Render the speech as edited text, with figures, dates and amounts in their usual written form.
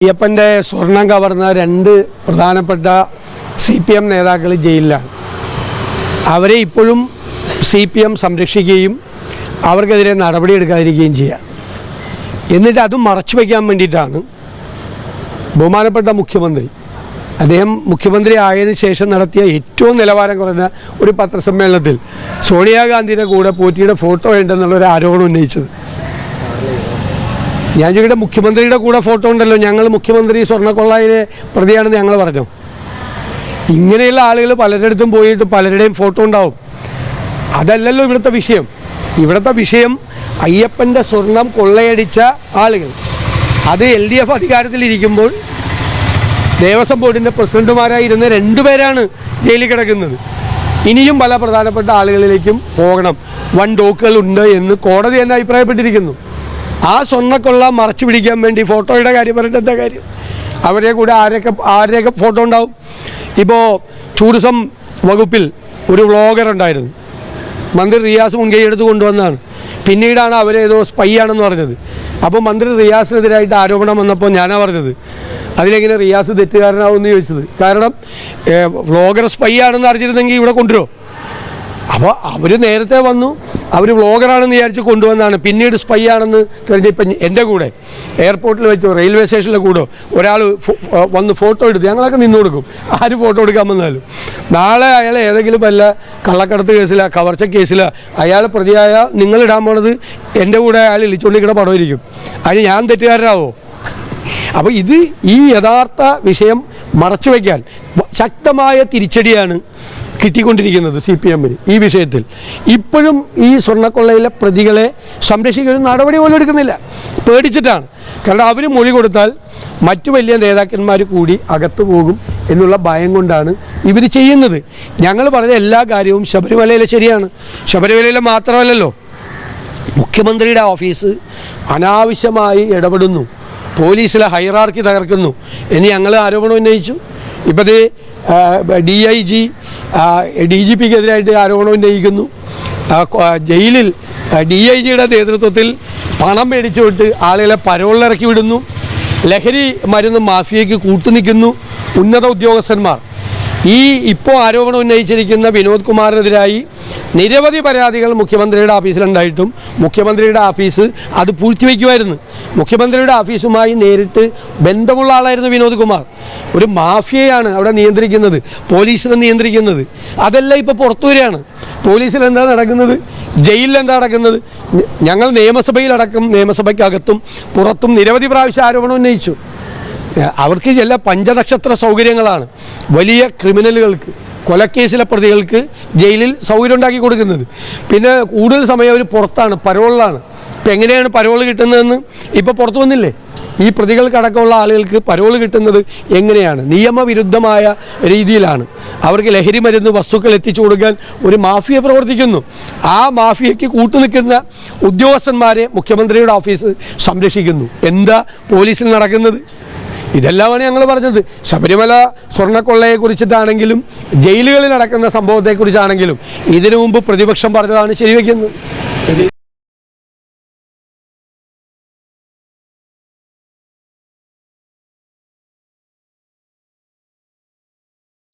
അയ്യപ്പൻ്റെ സ്വർണം കവർന്ന രണ്ട് പ്രധാനപ്പെട്ട CPM നേതാക്കൾ ജയിലിലാണ്. അവരെ ഇപ്പോഴും CPM സംരക്ഷിക്കുകയും അവർക്കെതിരെ നടപടിയെടുക്കാതിരിക്കുകയും ചെയ്യുക. എന്നിട്ട് അതും മറച്ചു വയ്ക്കാൻ വേണ്ടിയിട്ടാണ് ബഹുമാനപ്പെട്ട മുഖ്യമന്ത്രി അദ്ദേഹം മുഖ്യമന്ത്രി ആയതിനു ശേഷം നടത്തിയ ഏറ്റവും നിലവാരം കുറഞ്ഞ ഒരു പത്രസമ്മേളനത്തിൽ സോണിയാഗാന്ധിയുടെ കൂടെ പോറ്റിയുടെ ഫോട്ടോ ഉണ്ടെന്നുള്ളൊരു ആരോപണം ഉന്നയിച്ചത്. ഞാൻ ചോദിക്കട്ടെ, മുഖ്യമന്ത്രിയുടെ കൂടെ ഫോട്ടോ ഉണ്ടല്ലോ, ഞങ്ങൾ മുഖ്യമന്ത്രി സ്വർണ്ണക്കൊള്ളയിലെ പ്രതിയാണെന്ന് ഞങ്ങൾ പറഞ്ഞു. ഇങ്ങനെയുള്ള ആളുകൾ പലരിടത്തും പോയിട്ട് പലരുടെയും ഫോട്ടോ ഉണ്ടാവും. അതല്ലല്ലോ ഇവിടുത്തെ വിഷയം. ഇവിടുത്തെ വിഷയം അയ്യപ്പൻ്റെ സ്വർണം കൊള്ളയടിച്ച ആളുകൾ. അത് LDF അധികാരത്തിലിരിക്കുമ്പോൾ ദേവസ്വം ബോർഡിൻ്റെ പ്രസിഡന്റുമാരായിരുന്ന രണ്ടുപേരാണ് ജയിലിൽ കിടക്കുന്നത്. ഇനിയും പല പ്രധാനപ്പെട്ട ആളുകളിലേക്കും പോകണം, വൻ ഡോക്കുകൾ ഉണ്ട് എന്ന് കോടതി തന്നെ അഭിപ്രായപ്പെട്ടിരിക്കുന്നു. ആ സ്വർണ്ണക്കൊള്ള മറച്ചു പിടിക്കാൻ വേണ്ടി ഫോട്ടോയുടെ കാര്യം പറഞ്ഞിട്ട് എന്താ കാര്യം? അവരെ കൂടെ ആരുടെയൊക്കെ ഫോട്ടോ ഉണ്ടാവും? ഇപ്പോൾ ടൂറിസം വകുപ്പിൽ ഒരു വ്ളോഗർ ഉണ്ടായിരുന്നു, മന്ത്രി റിയാസ് മുൻകൈ എടുത്ത് കൊണ്ടുവന്നതാണ്. പിന്നീടാണ് അവരേതോ സ്പൈ ആണെന്ന് പറഞ്ഞത്. അപ്പോൾ മന്ത്രി റിയാസിനെതിരായിട്ട് ആരോപണം വന്നപ്പോൾ ഞാനാ പറഞ്ഞത് അതിലെങ്ങനെ റിയാസ് തെറ്റുകാരനാവുമെന്ന് ചോദിച്ചത്. കാരണം വ്ളോഗർ സ്പൈ ആണെന്ന് അറിഞ്ഞിരുന്നെങ്കിൽ ഇവിടെ കൊണ്ടുവരുമോ? അപ്പോൾ അവർ നേരത്തെ വന്നു, അവർ വ്ളോഗറാണെന്ന് വിചാരിച്ച് കൊണ്ടുവന്നാണ്. പിന്നീട് സ്പൈ ആണെന്ന് കഴിഞ്ഞിപ്പം എൻ്റെ കൂടെ എയർപോർട്ടിൽ വെച്ചോ റെയിൽവേ സ്റ്റേഷനിലെ കൂടോ ഒരാൾ വന്ന് ഫോട്ടോ എടുത്ത് ഞങ്ങളൊക്കെ നിന്ന് കൊടുക്കും. ആര് ഫോട്ടോ എടുക്കാൻ വന്നാലും നാളെ അയാൾ ഏതെങ്കിലും വല്ല കള്ളക്കടത്ത് കേസിലോ കവർച്ച കേസിലോ അയാൾ പ്രതിയായ നിങ്ങളിടാൻ പോണത് എൻ്റെ കൂടെ അയാൾ ഇളിച്ചുകൊണ്ടിരിക്കുന്ന പടമായിരിക്കും. അതിന് ഞാൻ തെറ്റുകാരനാവോ? അപ്പോൾ ഈ യഥാർത്ഥ വിഷയം മറച്ചു വയ്ക്കാൻ ശക്തമായ തിരിച്ചടിയാണ് കിട്ടിക്കൊണ്ടിരിക്കുന്നത് CPM-ന് ഈ വിഷയത്തിൽ. ഇപ്പോഴും ഈ സ്വർണ്ണക്കൊള്ളയിലെ പ്രതികളെ സംരക്ഷിക്കുന്ന നടപടി പോലും എടുക്കുന്നില്ല, പേടിച്ചിട്ടാണ്. കാരണം അവർ മൊഴി കൊടുത്താൽ മറ്റു വലിയ നേതാക്കന്മാർ കൂടി അകത്തു പോകും എന്നുള്ള ഭയം കൊണ്ടാണ് ഇവർ ചെയ്യുന്നത്. ഞങ്ങൾ പറഞ്ഞ എല്ലാ കാര്യവും ശബരിമലയിലെ ശരിയാണ്. ശബരിമലയിലെ മാത്രമല്ലല്ലോ, മുഖ്യമന്ത്രിയുടെ ഓഫീസ് അനാവശ്യമായി ഇടപെടുന്നു, പോലീസിലെ ഹൈറാർക്കി തകർക്കുന്നു എന്ന് ഞങ്ങൾ ആരോപണം ഉന്നയിച്ചു. ഇപ്പോൾ DIG DGPക്കെതിരായിട്ട് ആരോപണം ഉന്നയിക്കുന്നു. ജയിലിൽ DIGയുടെ നേതൃത്വത്തിൽ പണം മേടിച്ചു വിട്ട് ആളുകളെ പരോളിലിറക്കി വിടുന്നു. ലഹരി മരുന്ന് മാഫിയയ്ക്ക് കൂട്ടുനിൽക്കുന്നു ഉന്നത ഉദ്യോഗസ്ഥന്മാർ. ഇപ്പോൾ ആരോപണം ഉന്നയിച്ചിരിക്കുന്ന വിനോദ് കുമാറിനെതിരായി നിരവധി പരാതികൾ മുഖ്യമന്ത്രിയുടെ ഓഫീസിലുണ്ടായിട്ടും മുഖ്യമന്ത്രിയുടെ ഓഫീസ് അത് പൂഴ്ത്തിവെക്കുമായിരുന്നു. മുഖ്യമന്ത്രിയുടെ ഓഫീസുമായി നേരിട്ട് ബന്ധമുള്ള ആളായിരുന്നു വിനോദ് കുമാർ. ഒരു മാഫിയയാണ് അവിടെ നിയന്ത്രിക്കുന്നത്, പോലീസിനെ നിയന്ത്രിക്കുന്നത്. അതെല്ലാം ഇപ്പോൾ പുറത്തു വരികയാണ്. പോലീസിൽ എന്താ നടക്കുന്നത്, ജയിലിൽ എന്താ നടക്കുന്നത്? ഞങ്ങൾ നിയമസഭയിലടക്കം നിയമസഭയ്ക്കകത്തും പുറത്തും നിരവധി പ്രാവശ്യം ആരോപണം ഉന്നയിച്ചു. അവർക്ക് ചില പഞ്ചനക്ഷത്ര സൗകര്യങ്ങളാണ് വലിയ ക്രിമിനലുകൾക്ക്, കൊലക്കേസിലെ പ്രതികൾക്ക് ജയിലിൽ സൗകര്യം ഉണ്ടാക്കി കൊടുക്കുന്നത്. പിന്നെ കൂടുതൽ സമയം അവർ പുറത്താണ്, പരോളിലാണ്. ഇപ്പം എങ്ങനെയാണ് പരോൾ കിട്ടുന്നതെന്ന് ഇപ്പോൾ പുറത്തു വന്നില്ലേ? ഈ പ്രതികൾക്കടക്കമുള്ള ആളുകൾക്ക് പരോൾ കിട്ടുന്നത് എങ്ങനെയാണ്? നിയമവിരുദ്ധമായ രീതിയിലാണ്. അവർക്ക് ലഹരി മരുന്ന് വസ്തുക്കൾ എത്തിച്ചു കൊടുക്കാൻ ഒരു മാഫിയ പ്രവർത്തിക്കുന്നു. ആ മാഫിയയ്ക്ക് കൂട്ടുനിൽക്കുന്ന ഉദ്യോഗസ്ഥന്മാരെ മുഖ്യമന്ത്രിയുടെ ഓഫീസ് സംരക്ഷിക്കുന്നു. എന്താ പോലീസിൽ നടക്കുന്നത്? ഇതെല്ലാമാണ് ഞങ്ങൾ പറഞ്ഞത്. ശബരിമല സ്വർണ്ണക്കൊള്ളയെക്കുറിച്ചിട്ടാണെങ്കിലും ജയിലുകളിൽ നടക്കുന്ന സംഭവത്തെക്കുറിച്ചാണെങ്കിലും ഇതിനു മുമ്പ് പ്രതിപക്ഷം പറഞ്ഞതാണ് ശരിവെക്കുന്നത്.